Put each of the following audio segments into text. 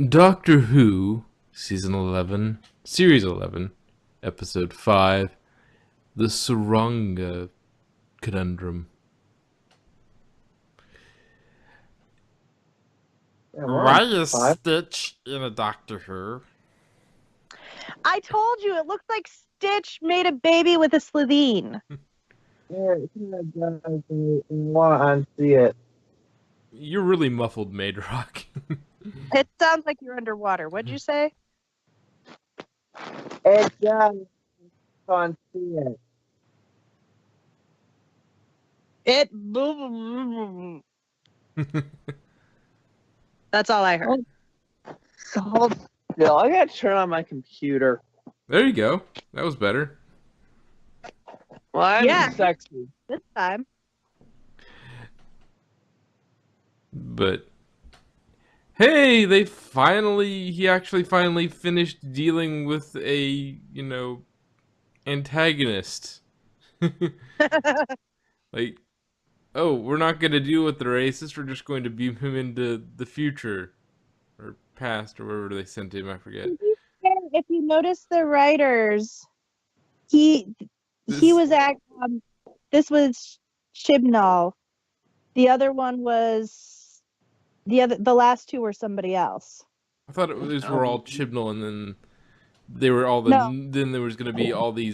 Doctor Who, Season 11, Series 11, Episode 5, The Tsuranga Conundrum. Yeah, we're Why on is five. Stitch in a Doctor Who? I told you, it looked like Stitch made a baby with a Slitheen. Yeah, it kind of does. You want to unsee it. You're really muffled, Maidrock. It sounds like you're underwater. What'd you say? It does. Unsee it. It. That's all I heard. So hold still. I gotta turn on my computer. There you go. That was better. Well, I'm Yeah. sexy. This time. But hey, he actually finally finished dealing with a, antagonist. Like, oh, we're not going to deal with the racist, we're just going to beam him into the future. Or past, or wherever they sent him, I forget. If you notice the writers, he was at this was Chibnall. The other one was the last two were somebody else. I thought these were all Chibnall, and then they were all No. then there was going to be all the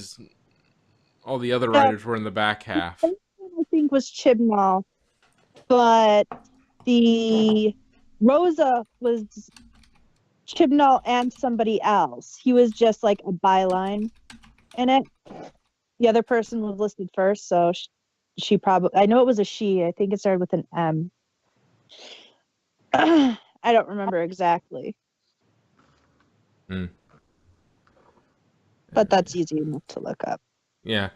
other writers were in the back half. The first one I think was Chibnall, but the Rosa was Chibnall and somebody else. He was just like a byline in it. The other person was listed first, so she probably, I know it was a she. I think it started with an M. I don't remember exactly. But that's easy enough to look up. Yeah.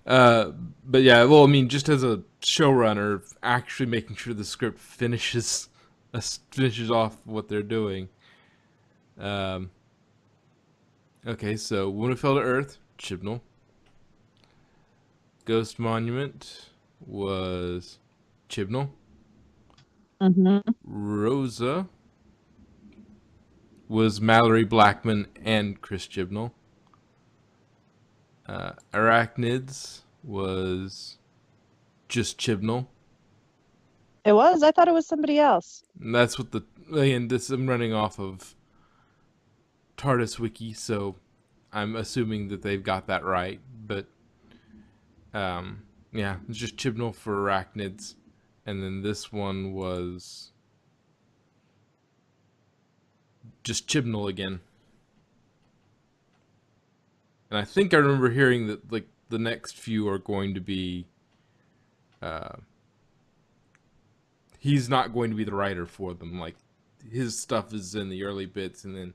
But yeah, well, I mean, just as a showrunner, actually making sure the script finishes off what they're doing. Okay, so When We Fell to Earth, Chibnall. Ghost Monument was Chibnall. Rosa was Mallory Blackman and Chris Chibnall. Arachnids was just Chibnall. It was? I thought it was somebody else. And that's what I'm running off of TARDIS Wiki, so I'm assuming that they've got that right. But, yeah, it's just Chibnall for Arachnids. And then this one was just Chibnall again. And I think I remember hearing that, like, the next few are going to be, he's not going to be the writer for them. Like, his stuff is in the early bits, and then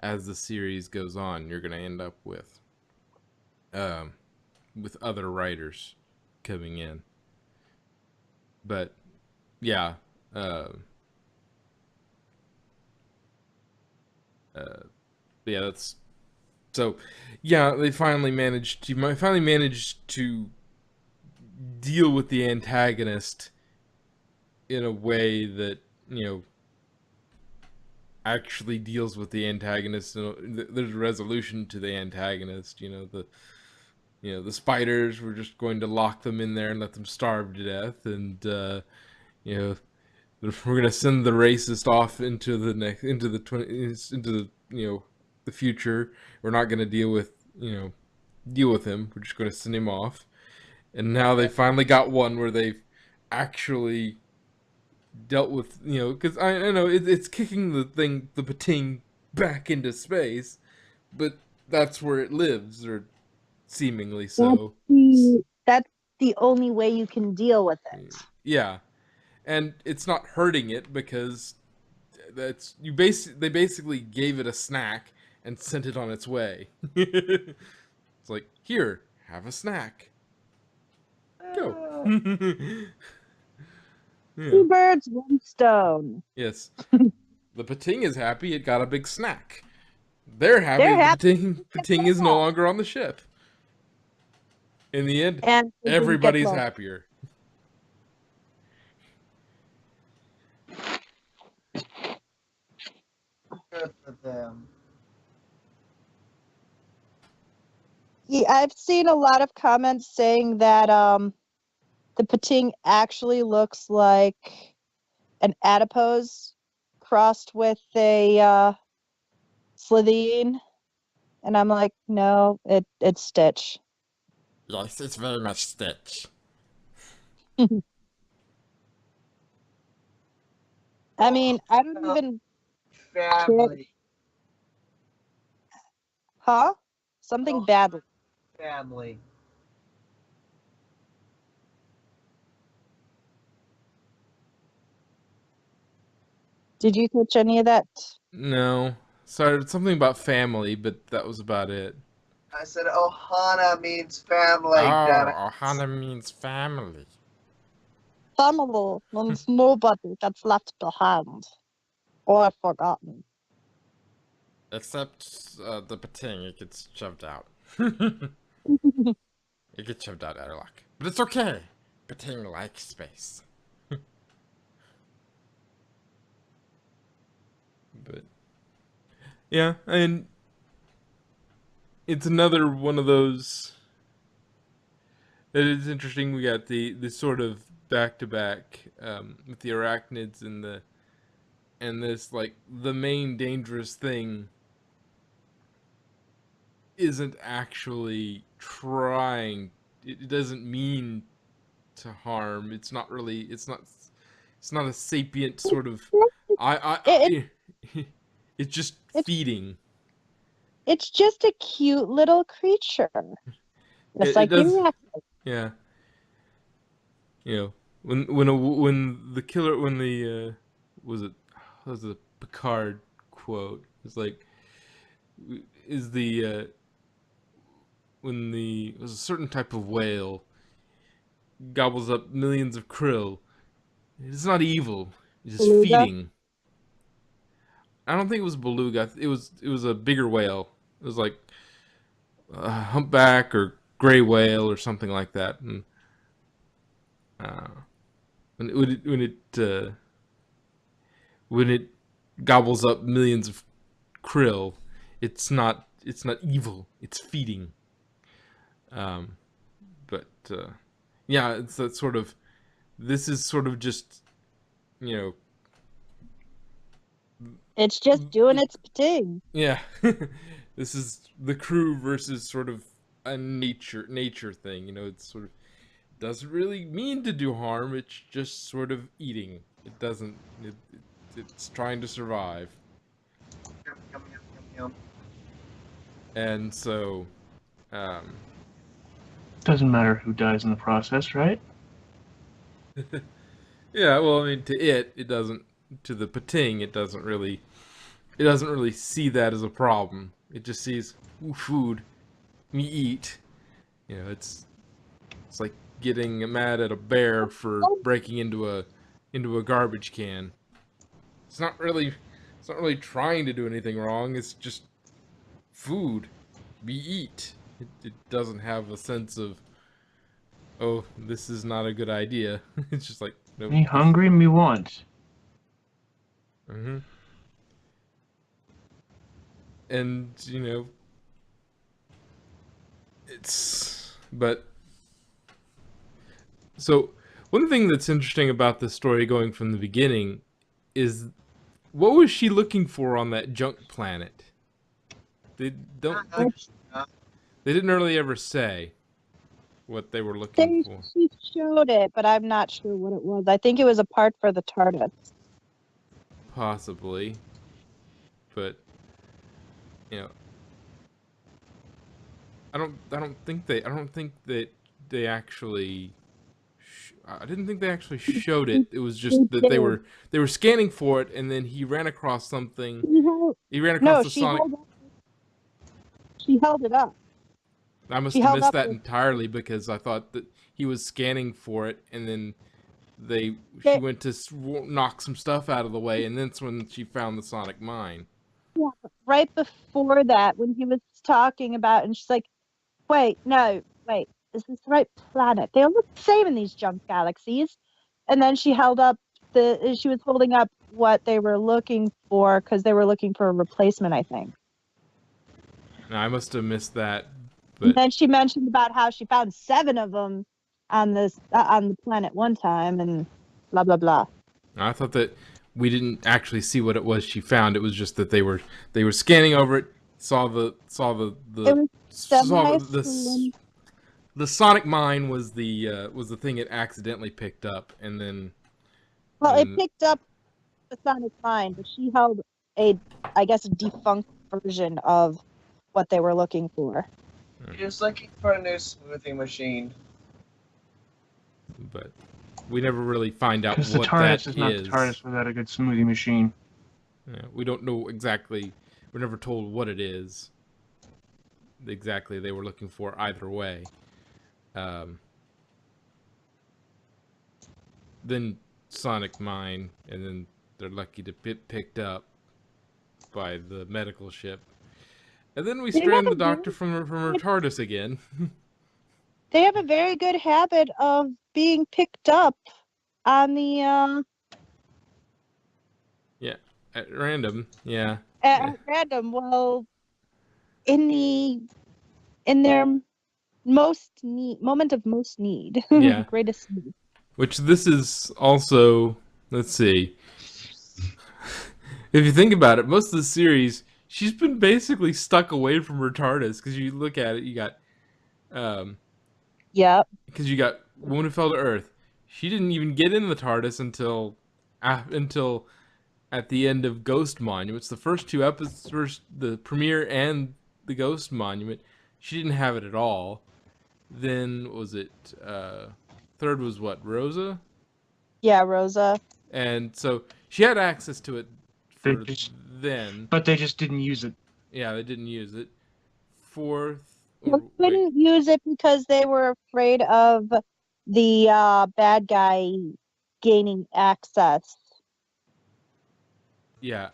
as the series goes on, you're going to end up with other writers coming in. But, yeah, yeah, that's so. Yeah, they finally managed to deal with the antagonist in a way that actually deals with the antagonist. There's a resolution to the antagonist. The spiders, we're just going to lock them in there and let them starve to death, and we're gonna send the racist off into the the future. We're not gonna deal with him. We're just gonna send him off. And now they finally got one where they've actually dealt with because I know it's kicking the Pating back into space, but that's where it lives, or seemingly so. That's the only way you can deal with it. Yeah. And it's not hurting it because they basically gave it a snack and sent it on its way. It's like, here, have a snack. Go. Yeah. 2 birds, 1 stone. Yes. The Pating is happy it got a big snack. They're happy the Pating is no longer on the ship. In the end, and everybody's happier. them. Yeah, I've seen a lot of comments saying that the pating actually looks like an adipose crossed with a Slitheen, and I'm like, no, it's Stitch. Yes, it's very much Stitch. I mean, I don't even Family. huh? Something Oh. badly. Family. Did you catch any of that? No. Sorry, something about family, but that was about it. I said Ohana means family, damn it. Ohana means family. Family means nobody gets left behind or forgotten. Except the pating, it gets shoved out. It gets shoved out, airlock. But it's okay. Pating likes space. But yeah, and it's another one of those. It is interesting. We got the sort of back to back with the arachnids and this, like, the main dangerous thing isn't actually trying. It doesn't mean to harm. It's not really. It's not a sapient sort of. It's just feeding. It's just a cute little creature. Just It like does. you. Yeah. You know, when the killer, when the was it a Picard quote? It's like, is the when the was a certain type of whale gobbles up millions of krill. It's not evil. It's just Beluga? feeding. I don't think it was beluga. It was a bigger whale. It was like a humpback or gray whale or something like that. And when it gobbles up millions of krill, it's not evil. It's feeding. But yeah, it's that sort of. This is sort of just, you know. It's just doing its thing. Yeah, this is the crew versus sort of a nature thing. You know, it's sort of doesn't really mean to do harm. It's just sort of eating. It doesn't. It's trying to survive. Yum, yum, yum, yum, And so, Doesn't matter who dies in the process, right? yeah. Well, I mean, to it doesn't. To the pating, it doesn't really see that as a problem. It just sees, ooh, food, me eat. You know, it's like getting mad at a bear for breaking into a garbage can. It's not really trying to do anything wrong. It's just food. We eat. It doesn't have a sense of, oh, this is not a good idea. It's just like, nope. Me hungry, me want. Mm-hmm. And, you know, but so one thing that's interesting about this story going from the beginning is, what was she looking for on that junk planet? They didn't really ever say what they were looking for. She showed it, but I'm not sure what it was. I think it was a part for the TARDIS. Possibly, but you know, I don't think that they actually. I didn't think they actually showed it. It was just that they were scanning for it, and then he ran across something. He ran across the sonic. She held it up. I must have missed that entirely, because I thought that he was scanning for it, and then she went to knock some stuff out of the way, and that's when she found the sonic mine. Yeah, right before that, when he was talking about, and she's like, wait, is this the right planet? They all look the same in these junk galaxies. And then she was holding up what they were looking for because they were looking for a replacement, I think. Now, I must have missed that, And but then she mentioned about how she found 7 of them on the planet one time, and blah blah blah. I thought that we didn't actually see what it was she found. It was just that they were scanning over it, saw the It was saw semi-slim. the sonic mine was the thing it accidentally picked up, and then Well, it and picked up the sonic mine, but she held I guess, a defunct version of what they were looking for. He was looking for a new smoothing machine. but we never really find out Because the what TARDIS that is not the TARDIS without a good smoothie machine. Yeah, we don't know exactly. We're never told what it is exactly they were looking for either way. Then Sonic Mine, and then they're lucky to get picked up by the medical ship. And then we They strand have the a doctor from her TARDIS again. They have a very good habit of being picked up on the At random, yeah. at random. Well, in their moment of most need, Yeah. greatest need. Which this is also, let's see. If you think about it, most of the series, she's been basically stuck away from her TARDIS, because you look at it, you got, Yep. because you got Woman Who Fell to Earth. She didn't even get in the TARDIS until at the end of Ghost Monuments. The first 2 episodes, the premiere and the Ghost Monument, she didn't have it at all. Then, what was it, third was what, Rosa? Yeah, Rosa. And so she had access to it They for just- then. But they just didn't use it. Yeah, they didn't use it. Fourth, They or, wait, couldn't use it because they were afraid of the bad guy gaining access. yeah,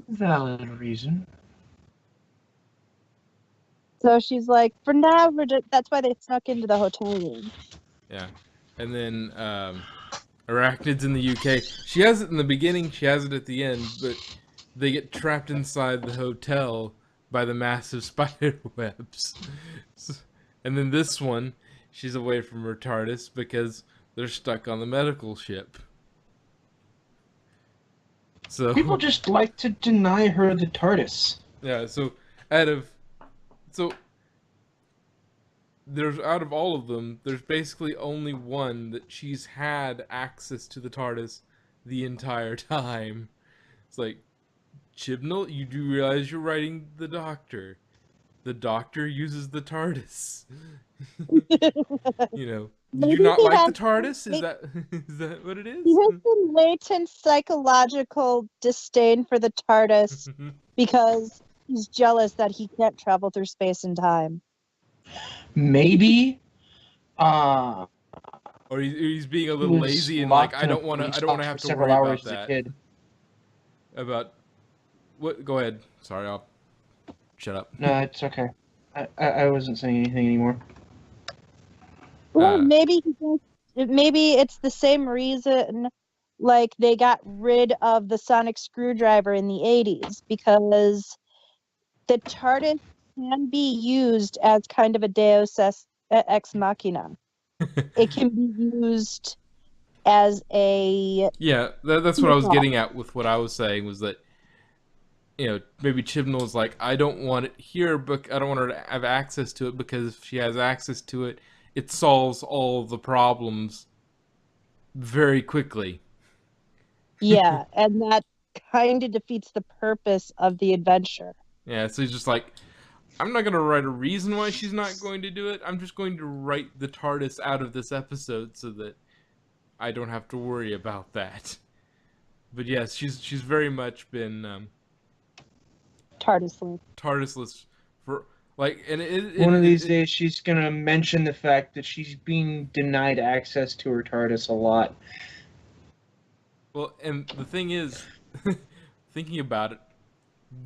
Valid reason. So she's like, for now, that's why they snuck into the hotel room. yeah. And then Arachnids in the UK. She has it in the beginning, she has it at the end, but they get trapped inside the hotel by the massive spider webs. And then this one, she's away from her TARDIS because they're stuck on the medical ship. So People just like to deny her the TARDIS. yeah, so there's out of all of them, there's basically only one that she's had access to the TARDIS the entire time. It's like, Chibnall, you do realize you're writing the Doctor. The Doctor uses the TARDIS. You know, do you Maybe not he like has- the TARDIS? Is that what it is? He has some latent psychological disdain for the TARDIS because he's jealous that he can't travel through space and time. Maybe. Or he's being a He little was lazy and locked like, I in a don't want police to box have for to several worry about hours as a that. kid. About what? Go ahead. Sorry, I'll shut up. No, it's okay. I wasn't saying anything anymore. Well, maybe it's the same reason, like they got rid of the sonic screwdriver in the 80s because the TARDIS can be used as kind of a Deus ex machina. It can be used as a Yeah, that's what I was getting at with what I was saying, was that, you know, maybe Chibnall's like, I don't want it here, but I don't want her to have access to it, because if she has access to it, it solves all the problems very quickly. yeah, and that kind of defeats the purpose of the adventure. Yeah, so he's just like, I'm not going to write a reason why she's not going to do it. I'm just going to write the TARDIS out of this episode so that I don't have to worry about that. But yes, she's very much been TARDIS-less for, like, and One of these days, she's gonna mention the fact that she's being denied access to her TARDIS a lot. Well, and the thing is, thinking about it,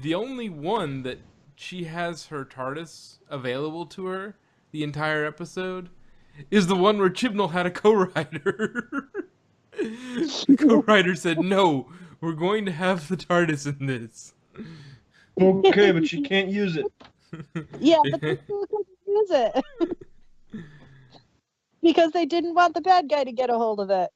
the only one that she has her TARDIS available to her the entire episode is the one where Chibnall had a co-writer. The co-writer said, "No, we're going to have the TARDIS in this." Okay, but she can't use it. Yeah, but they still couldn't use it because they didn't want the bad guy to get a hold of it.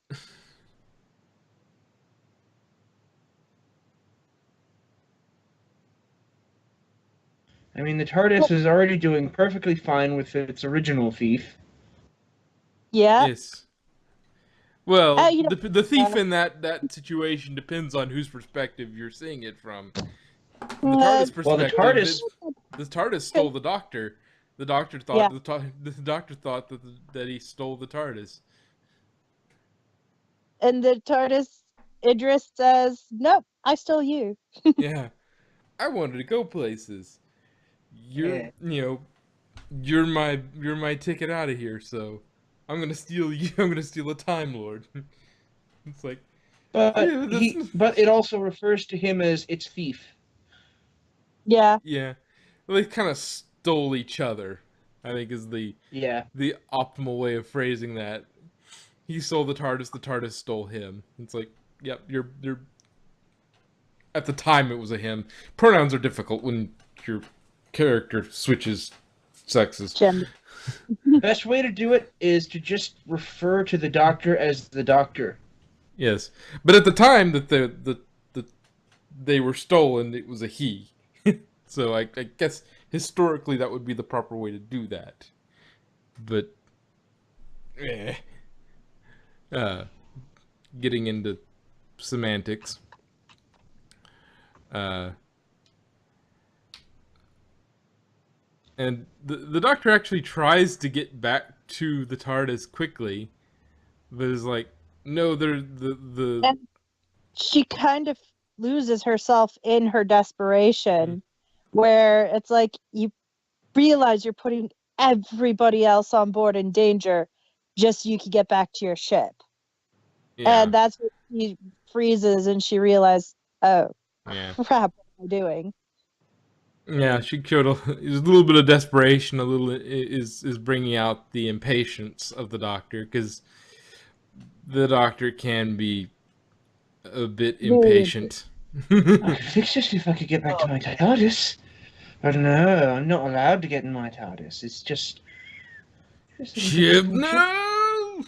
I mean, the TARDIS is already doing perfectly fine with its original thief. Yeah. Yes. Well, You know, the thief in that situation depends on whose perspective you're seeing it from. From the TARDIS Well, the perspective, TARDIS- the TARDIS stole the Doctor. The Doctor thought the Doctor thought that he stole the TARDIS. And the TARDIS Idris says, "Nope, I stole you." Yeah, I wanted to go places. Yeah. You're my ticket out of here. So I'm gonna steal you. I'm gonna steal a Time Lord. It's like, But yeah, but it also refers to him as its thief. Yeah. yeah, well, they kind of stole each other. I think is the optimal way of phrasing that. He stole the TARDIS stole him. It's like, yep, you're at the time it was a him. Pronouns are difficult when your character switches sexes. Gender. Best way to do it is to just refer to the Doctor as the Doctor. Yes, but at the time that they were stolen, it was a he. So I guess historically that would be the proper way to do that. But, getting into semantics. And the Doctor actually tries to get back to the TARDIS quickly, but is like, no, And she kind of loses herself in her desperation, where it's like you realize you're putting everybody else on board in danger just so you can get back to your ship. Yeah. And that's what she freezes and she realizes, oh, Yeah. crap, what am I doing? Yeah, she showed a little bit of desperation. A little is bringing out the impatience of the Doctor, because the Doctor can be a bit impatient. I could fix this if I could get back to my TARDIS. But no, I'm not allowed to get in my TARDIS. It's just Ship, no!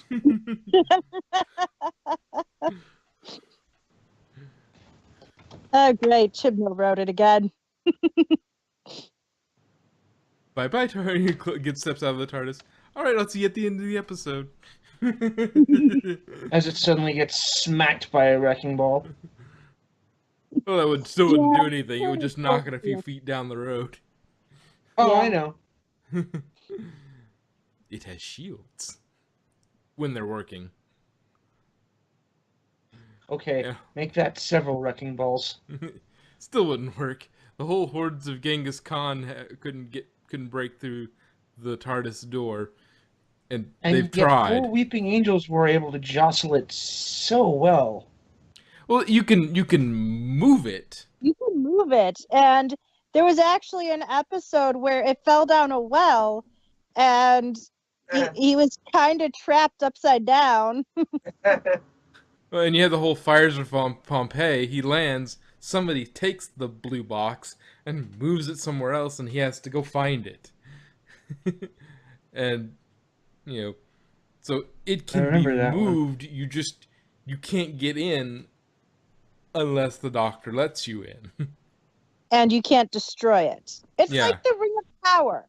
Oh, great. Chibnall wrote it again. Bye-bye, TARDIS. Get steps out of the TARDIS. Alright, I'll see you at the end of the episode. as it suddenly gets smacked by a wrecking ball. Well, that wouldn't do anything. It would just knock it a few feet down the road. Oh, Yeah. I know. It has shields. When they're working. Okay, Yeah. make that several wrecking balls. Still wouldn't work. The whole hordes of Genghis Khan couldn't break through the TARDIS door, and they've yet tried. 4 weeping angels were able to jostle it so well. Well, you can move it. You can move it. And there was actually an episode where it fell down a well and he was kind of trapped upside down. Well, and you have the whole fires of Pompeii. He lands. Somebody takes the blue box and moves it somewhere else, and he has to go find it. And so it can be moved. You can't get in unless the Doctor lets you in. And you can't destroy it. It's Yeah. like the Ring of Power.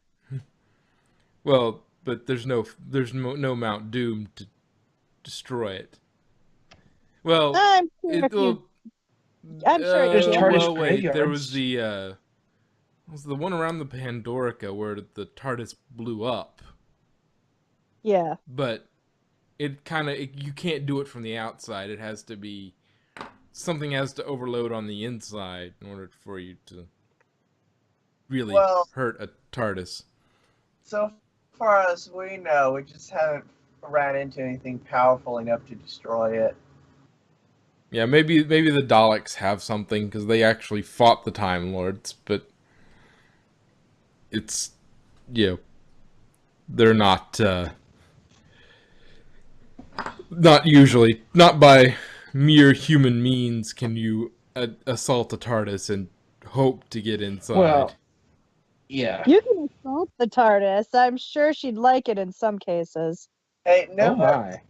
Well, but there's no Mount Doom to destroy it. Well, I'm sure if you... I'm sure it There's can. TARDIS well, wait, there graveyards. was the one around the Pandorica where the TARDIS blew up. Yeah. But it kind of you can't do it from the outside. It has to be something has to overload on the inside in order for you to really hurt a TARDIS. So far as we know, we just haven't ran into anything powerful enough to destroy it. Yeah, maybe the Daleks have something because they actually fought the Time Lords, but it's they're not Not usually. Not by mere human means can you assault a TARDIS and hope to get inside. Well, yeah. You can assault the TARDIS. I'm sure she'd like it in some cases. Hey, Oh never, my.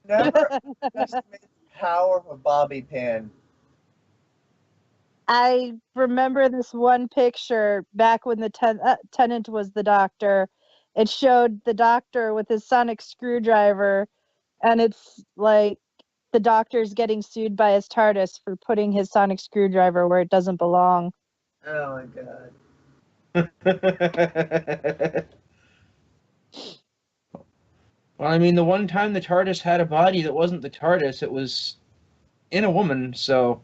never underestimate the power of a bobby pin. I remember this one picture back when the Tennant was the Doctor. It showed the Doctor with his sonic screwdriver, and it's like the Doctor's getting sued by his TARDIS for putting his sonic screwdriver where it doesn't belong. Oh my god. Well, I mean, the one time the TARDIS had a body that wasn't the TARDIS, it was in a woman, so...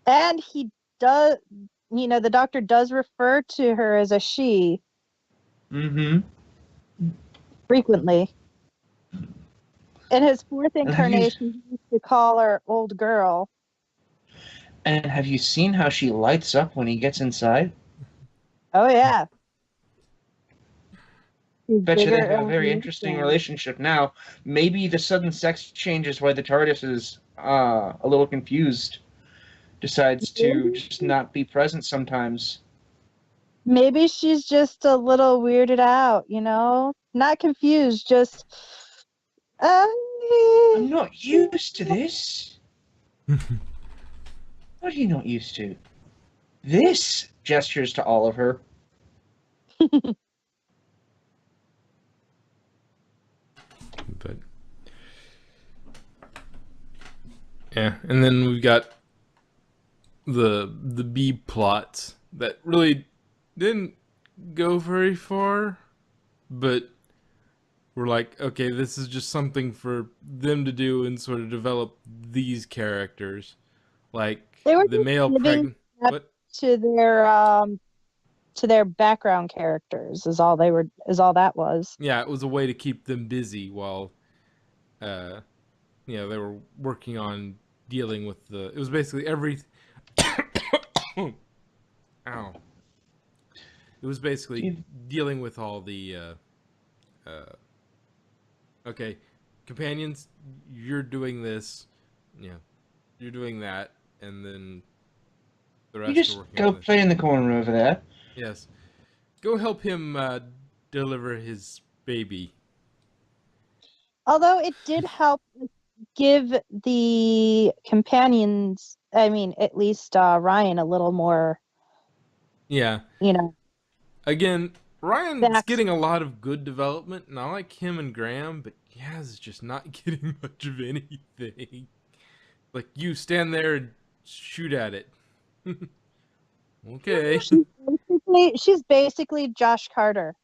And he does, the Doctor does refer to her as a she Mm-hmm. frequently. In his fourth And have you- incarnation, he used to call her old girl. And have you seen how she lights up when he gets inside? Oh, yeah. She's Bet you they bigger have a and very interesting interesting. relationship now. Maybe the sudden sex change is why the TARDIS is a little confused. Decides to just not be present sometimes. Maybe she's just a little weirded out, Not confused, just. I'm not used to this. What are you not used to? This gestures to Oliver. But yeah, and then we've got the B plots that really didn't go very far, but we're like, okay, this is just something for them to do and sort of develop these characters, like They were the just male giving pregnant. that What? to their background characters is all that was. Yeah, it was a way to keep them busy while, they were working on dealing with the. It was basically every. Ow. It was basically dealing with all the. Okay, companions, you're doing this. You're doing that, and then the rest You are just working go on this. play in the corner over there. Yes. Go help him deliver his baby. Although it did help give the companions, at least Ryan, a little more, Yeah. Again, Ryan's getting a lot of good development, and I like him and Graham, but Yaz is just not getting much of anything. Like, you stand there and shoot at it. Okay. She's basically Josh Carter.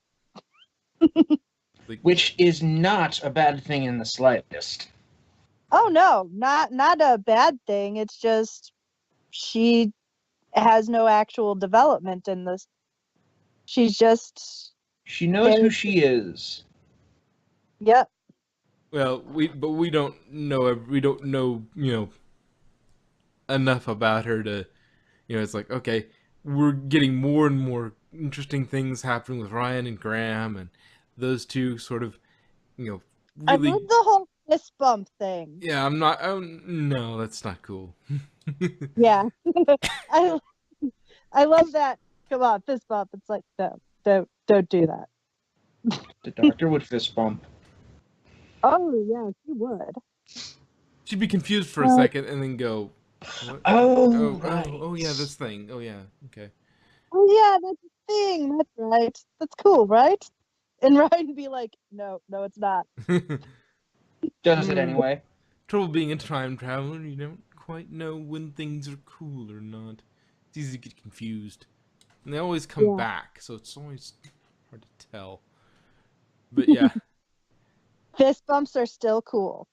Which is not a bad thing in the slightest. Oh no, not a bad thing. It's just she has no actual development in this. She's just. She knows who she is. Yep. Well, we don't know, enough about her to, it's like, okay, we're getting more and more interesting things happening with Ryan and Graham, and those two sort of, really. I love the whole fist bump thing. Yeah, I'm not. No, that's not cool. Yeah, I love that. Come on, fist bump. It's like no, don't do that. The Doctor would fist bump. Oh yeah, she would. She'd be confused for a second and then go, what? Right. Oh yeah, this thing. Oh yeah, okay. Oh yeah, that's a thing. That's right. That's cool, right? And Ryan would be like, no, it's not. Does it anyway. Trouble being a time traveler, you don't quite know when things are cool or not. It's easy to get confused. And they always come back, so it's always hard to tell. But yeah. Fist bumps are still cool.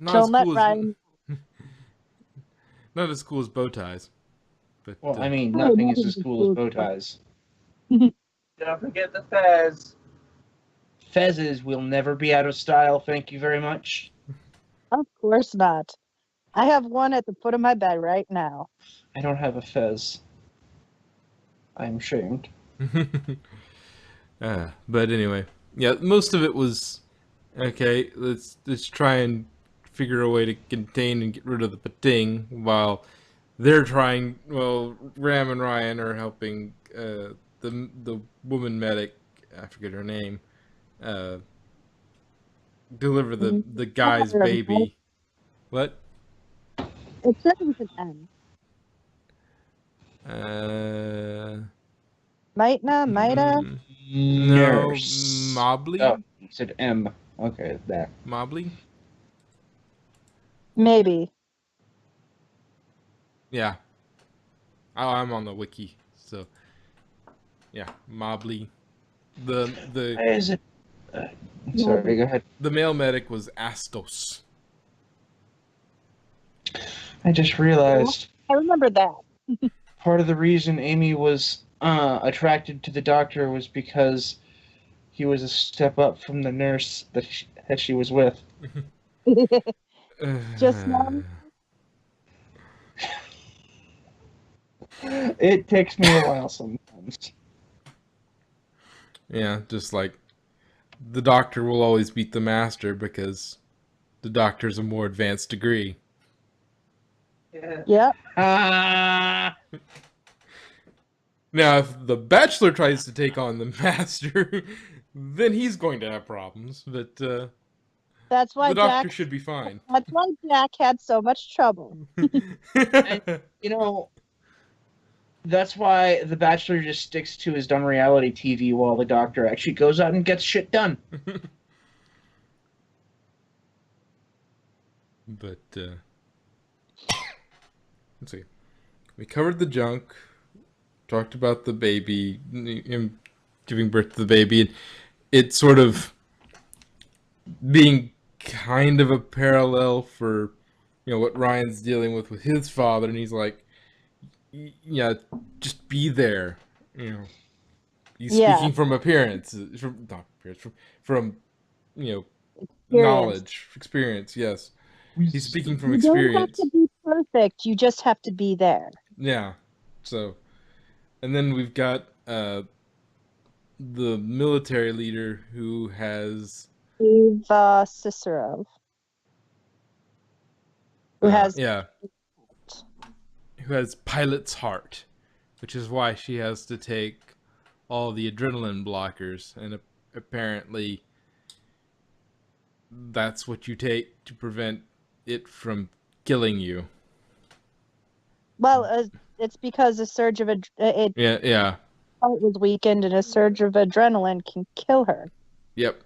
Not Don't as let cool Ryan. not as cool as bow ties. But Well, I mean, nothing is as cool as bow ties. Don't forget the fez. Fezzes will never be out of style, thank you very much. Of course not. I have one at the foot of my bed right now. I don't have a fez. I'm ashamed. But anyway, yeah, most of it was okay. Let's try and figure a way to contain and get rid of the pating while they're trying. Well, Ram and Ryan are helping the woman medic. I forget her name. Uh, deliver the guy's baby. What? It says with an N. Mida? No, Nurse. Mobley? Oh, you said M. Okay, that. Mobley? Maybe. Yeah. Oh, I'm on the wiki, so yeah, Mobley. The Why is it? Sorry, go ahead. the male medic was Astos. I just realized I remember that. part of the reason Amy was attracted to the doctor was because he was a step up from the nurse that she was with. Just now? It takes me a while sometimes. Yeah, just like the doctor will always beat the master because the doctor's a more advanced degree. Yeah. Yep. Ah! Now, if the bachelor tries to take on the master, then he's going to have problems. But That's why the doctor Jack. should be fine. That's why Jack had so much trouble. You know, that's why the Bachelor just sticks to his dumb reality TV while the Doctor actually goes out and gets shit done. But let's see. We covered the junk, talked about the baby, him giving birth to the baby, and it's sort of being kind of a parallel for what Ryan's dealing with his father, and he's like, yeah, just be there. He's speaking from appearance, from not appearance, from knowledge, experience. Yes, he's speaking from You don't have experience. to be perfect. You just have to be there. Yeah. So, and then we've got the military leader who has Steve Cicero. Who has who has pilot's heart, which is why she has to take all the adrenaline blockers, and apparently that's what you take to prevent it from killing you. Well, it's because a surge of it was weakened, and a surge of adrenaline can kill her. Yep.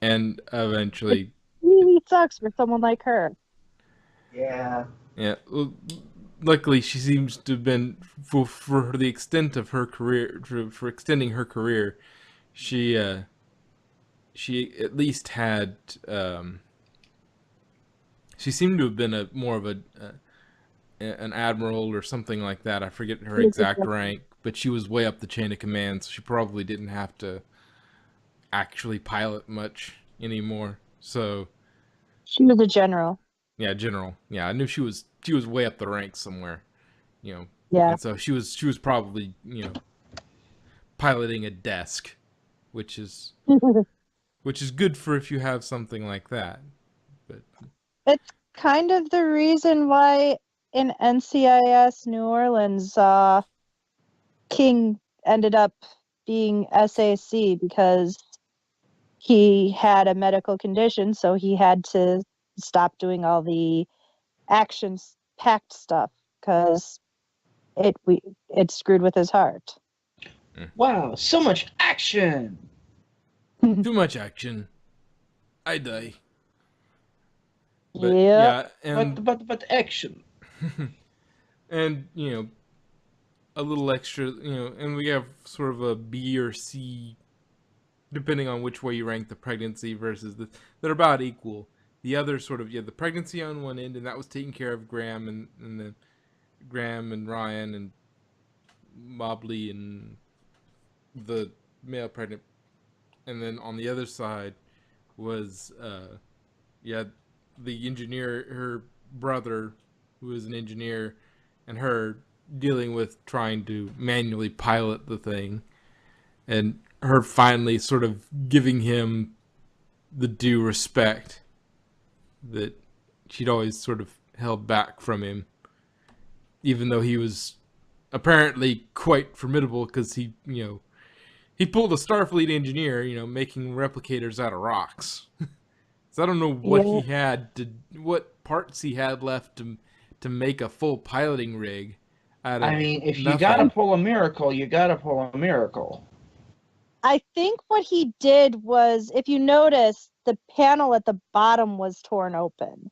And eventually it really sucks for someone like her. Yeah. Yeah. Well, luckily, she seems to have been for the extent of her career, for extending her career. She at least had. She seemed to have been more of an admiral or something like that. I forget her exact rank, but she was way up the chain of command, so she probably didn't have to actually pilot much anymore. So she was a general. Yeah, general. Yeah, I knew she was way up the ranks somewhere. Yeah. And so she was probably, piloting a desk, which is good for if you have something like that. But it's kind of the reason why in NCIS New Orleans, King ended up being SAC because he had a medical condition, so he had to stop doing all the action-packed stuff because it screwed with his heart. Wow, so much action! Too much action. I die. But, yeah, and but action. And a little extra, and we have sort of a B or C, depending on which way you rank the pregnancy versus they're about equal. The other sort of, the pregnancy on one end, and that was taking care of Graham and then Graham and Ryan and Mobley and the male pregnant. And then on the other side was, the engineer, her brother, who is an engineer, and her dealing with trying to manually pilot the thing. And her finally sort of giving him the due respect that she'd always sort of held back from him, even though he was apparently quite formidable because he pulled a Starfleet engineer, making replicators out of rocks. So I don't know what what parts he had left to make a full piloting rig out of I mean, if you nothing. gotta pull a miracle, you gotta pull a miracle. I think what he did was, if you notice, the panel at the bottom was torn open.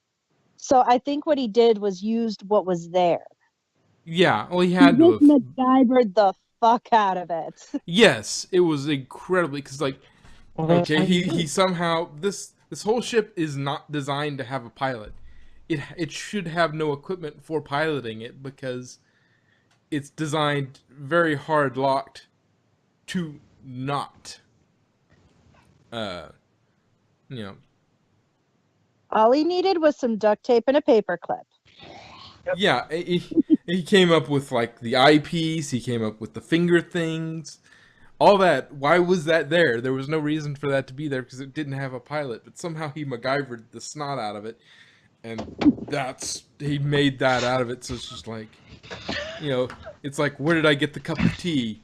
So I think what he did was used what was there. Yeah, well, he He had to just have. MacGyvered the fuck out of it. Yes, it was incredibly because okay, he somehow this whole ship is not designed to have a pilot. It should have no equipment for piloting it because it's designed very hard locked to not All he needed was some duct tape and a paper clip. Yeah, he came up with like the eyepiece, he came up with the finger things, all that. Why was that there? There was no reason for that to be there because it didn't have a pilot, but somehow he MacGyvered the snot out of it, and he made that out of it. So it's just like, it's like, where did I get the cup of tea?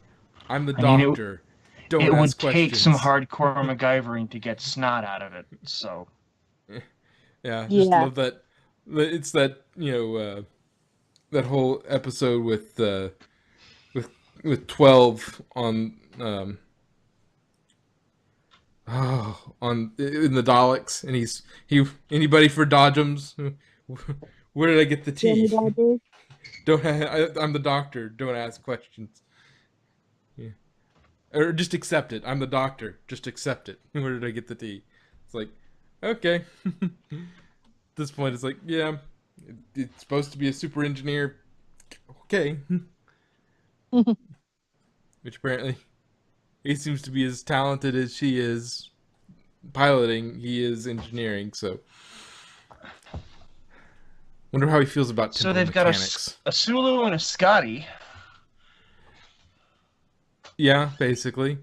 I'm the doctor. Don't It would ask questions. take some hardcore MacGyvering to get snot out of it. So Yeah, just Yeah. love that. It's that that whole episode with 12 on in the Daleks, and anybody for Dodgems? Where did I get the tea? I'm the doctor. Don't ask questions. Yeah, or just accept it. I'm the doctor. Just accept it. Where did I get the tea? It's like, okay. At this point, it's like, yeah, it's supposed to be a super engineer. Okay. Which apparently he seems to be as talented as she is piloting. He is engineering, so wonder how he feels about so tempo they've got mechanics. a Sulu and a Scotty. Yeah, basically.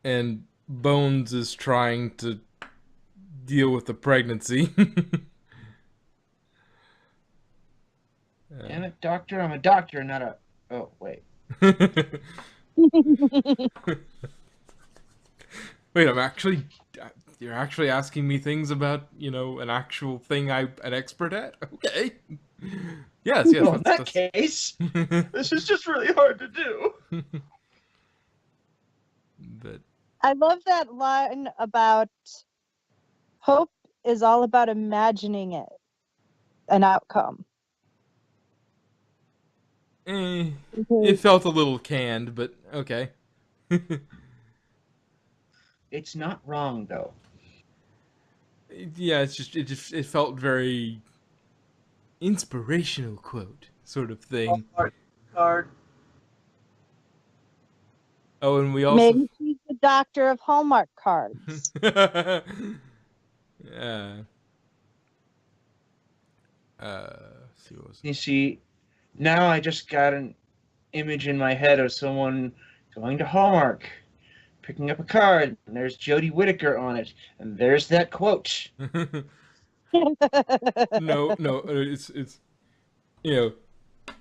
And Bones is trying to deal with the pregnancy. Damn it, doctor! I'm a doctor, not a. Oh wait. Wait, you're actually asking me things about, an actual thing I'm an expert at? Okay. Yes. Well, in that case, this is just really hard to do. But I love that line about hope is all about imagining an outcome. it felt a little canned, but okay. It's not wrong though. Yeah, it felt very inspirational quote sort of thing. Card. Oh, and we also Maybe she's the doctor of Hallmark cards. Yeah. See what was You see, now I just got an image in my head of someone going to Hallmark, picking up a card, and there's Jodie Whittaker on it, and there's that quote. no, it's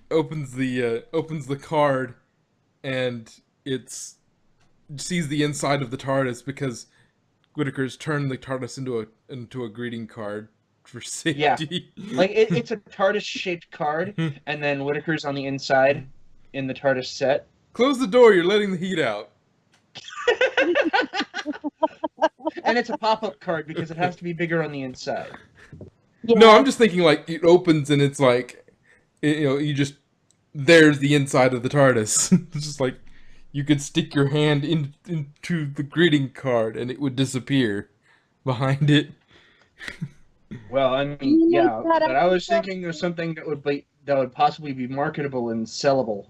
opens the card, and sees the inside of the TARDIS because Whittaker's turned the TARDIS into a greeting card for safety. Yeah, like it's a TARDIS-shaped card, and then Whittaker's on the inside in the TARDIS set. Close the door, you're letting the heat out. And it's a pop-up card because it has to be bigger on the inside. Yeah. No, I'm just thinking like it opens and it's like, there's the inside of the TARDIS. It's just like you could stick your hand into the greeting card and it would disappear behind it. Well, I mean, You yeah, make that but I was episode- thinking of something that would possibly be marketable and sellable.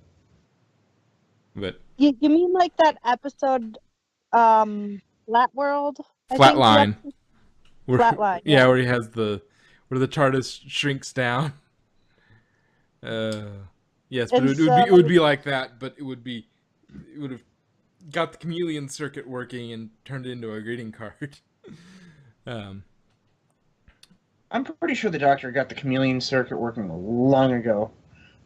But You mean like that episode, Flat World? Flatline. Flatline, Yeah, yeah. where he has where the TARDIS shrinks down. Yes, but And it would be like that, but it would have got the chameleon circuit working and turned it into a greeting card. um, I'm pretty sure the Doctor got the chameleon circuit working long ago,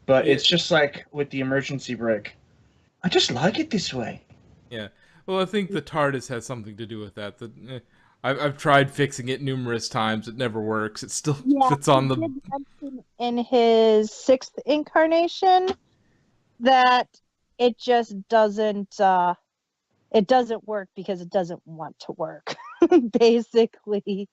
but Yeah. it's just like with the emergency brake. I just like it this way. yeah. Well, I think the TARDIS has something to do with that. I've tried fixing it numerous times. It never works. It still yeah, fits on he the. did mention in his 6th incarnation that it just doesn't work because it doesn't want to work. Basically.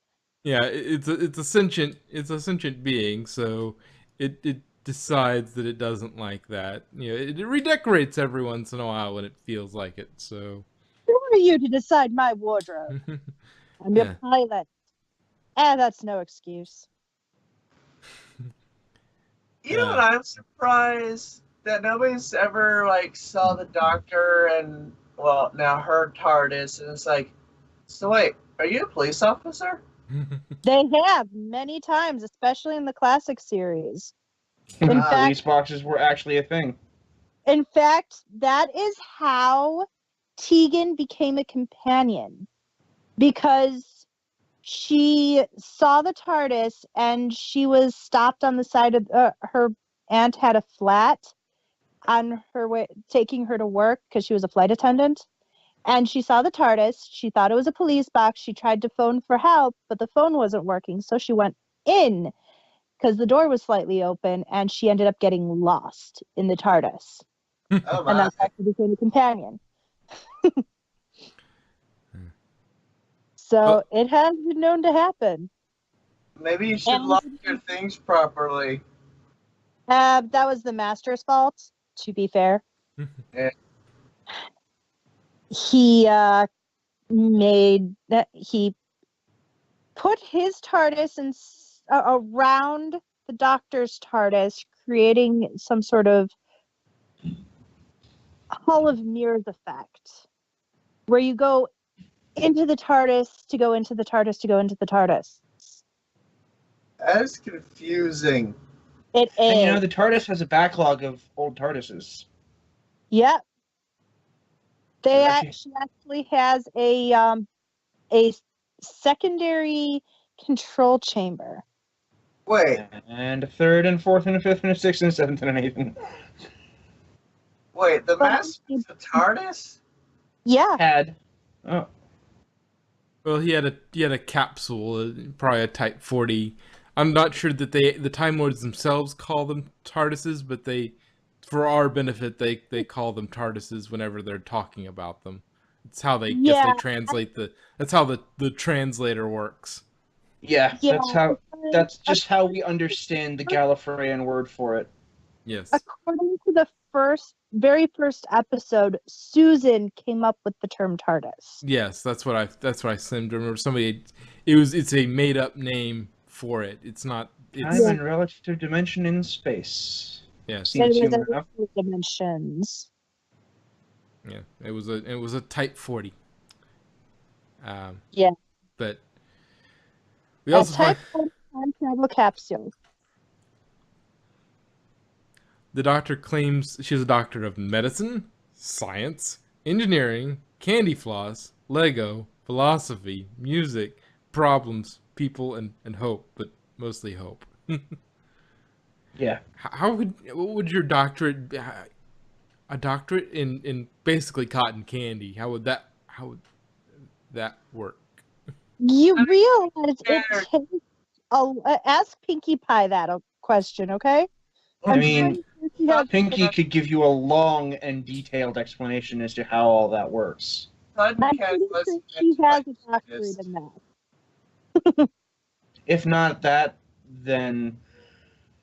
Yeah, it's a sentient being, so it decides that it doesn't like that. You know, it redecorates every once in a while when it feels like it. So. Who are you to decide my wardrobe? I'm your Yeah. pilot. That's no excuse. You know what? I'm surprised that nobody's ever like saw the Doctor and well now her TARDIS, and it's like, so wait, are you a police officer? They have many times, especially in the classic series. In fact, Police boxes were actually a thing. in fact, that is how Tegan became a companion, because she saw the TARDIS and she was stopped on the side of her aunt had a flat on her way taking her to work because she was a flight attendant, and she saw the TARDIS. She thought it was a police box. She tried to phone for help, but the phone wasn't working, so she went in because the door was slightly open, and she ended up getting lost in the TARDIS. Oh And my! that's how she became a companion. So it has been known to happen. Maybe you should And lock your things properly. that was the master's fault, to be fair. Yeah. He he put his TARDIS around the Doctor's TARDIS, creating some sort of Hall of Mirrors effect, where you go into the TARDIS to go into the TARDIS to go into the TARDIS. That is confusing. It is. And you know, the TARDIS has a backlog of old TARDISes. Yep. Actually- She actually has a secondary control chamber. Wait, And a third and fourth and a fifth and a sixth and a seventh and an eighth. wait, the But- Master of the TARDIS? Yeah. Had. Oh. Well, he had a capsule, probably a Type 40. I'm not sure that the Time Lords themselves call them TARDISes, but for our benefit, they call them TARDISes whenever they're talking about them. It's how they guess Yeah. they translate That's how the translator works. Yeah, Yeah, that's just how we understand the Gallifreyan word for it. Yes. according to the very first episode, Susan came up with the term TARDIS. Yes, that's what I seem to remember. It's a made up name for it. It's not. Time It's and relative dimension in space. yes. Seems It was human enough. dimensions. Yeah, it was a Type 40. Yeah. But we also find Type 1 time travel capsule. the Doctor claims she's a doctor of medicine, science, engineering, candy floss, Lego, philosophy, music, problems, people, and hope, but mostly hope. Yeah. What would your doctorate, a doctorate in basically cotton candy? How would that work? You realize it scared. takes ask Pinkie Pie that a question, okay? I I'm mean, pretty sure she has- Pinky could give you a long and detailed explanation as to how all that works. Cotton I'm candy pretty was sure she has a meant to doctorate exist. in that. If not that, then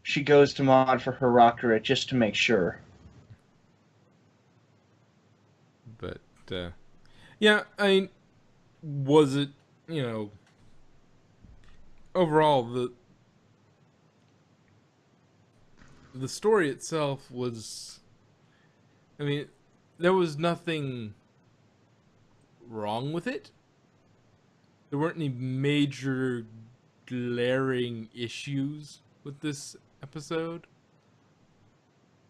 she goes to Maud for her doctorate just to make sure. But yeah, I mean, was it, overall the story itself was, I mean, there was nothing wrong with it. There weren't any major glaring issues with this episode.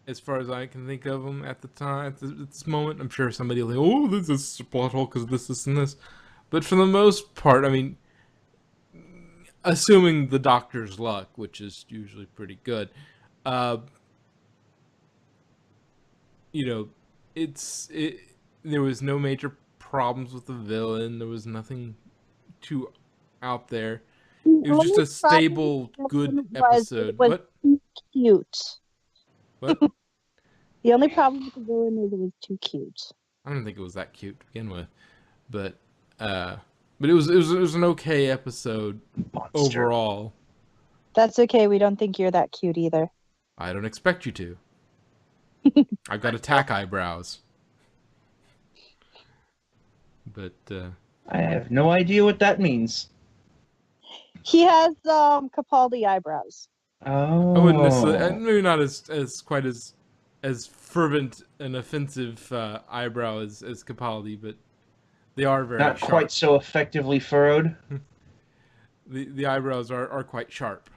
as far as I can think of them at the time, at this moment. I'm sure somebody will think, oh, this is a plot hole because this, and this. But for the most part, I mean, assuming the Doctor's luck, which is usually pretty good, you know, there was no major problems with the villain. There was nothing too out there. It was just a stable, good episode. What? Cute. What? The only problem with the villain is it was too cute. I don't think it was that cute to begin with, but it was an okay episode overall. That's okay. We don't think you're that cute either. I don't expect you to. I've got attack eyebrows. But I have no idea what that means. He has Capaldi eyebrows. Oh. I wouldn't necessarily, maybe not as quite as fervent and offensive eyebrow as Capaldi, but they are very Not sharp. quite so effectively furrowed. The eyebrows are quite sharp.